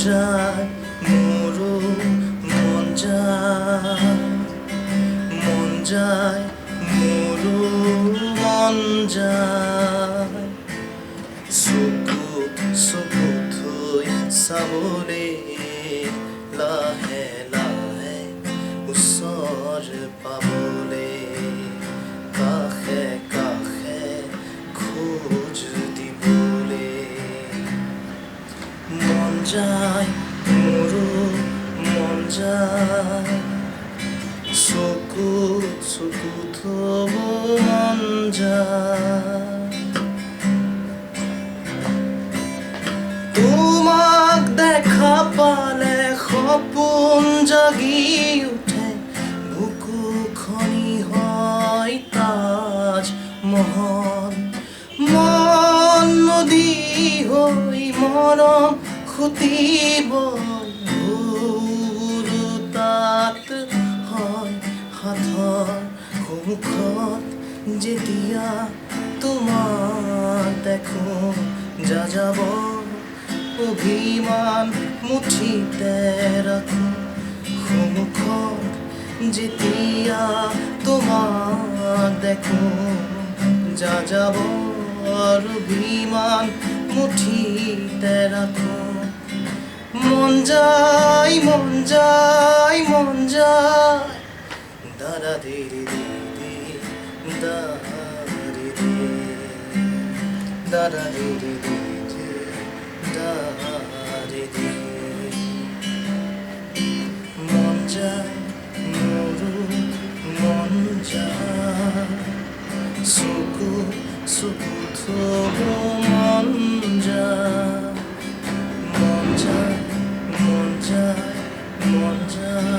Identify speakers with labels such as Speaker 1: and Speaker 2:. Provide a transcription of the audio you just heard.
Speaker 1: যায় মোরো মন যায় মোরো মন যায় চকু চকু থৈ চাবলে লাহে লাহে ওচৰ পাবলে কাষে কাষে খোজ দিবলে মন যায় মোৰো মন যায় চকু চকু থব মন যায় তোমাক দেখা পালে সপোন জাগি উঠে বুকু খনি হয় তাজ মহল মন নদী হৈ মৰম খুটিব তাত হয় সাধৰ সন্মুখত যেতিয়া তোমাক দেখো যাযাব অভিমান মুঠিতে ৰাখো সন্মুখত যেতিয়া তোমাক দেখো যাযাব অভিমান মুঠিতে ৰাখো মন যায় মন যায় মন যায় দাদা দিদি দিদি দাদি দি দাদা দিদি দিদি দাদি দি মন যায় মোৰো মন যায় চকু চকু থব মন যায় মন যায় মন যায় মন যায়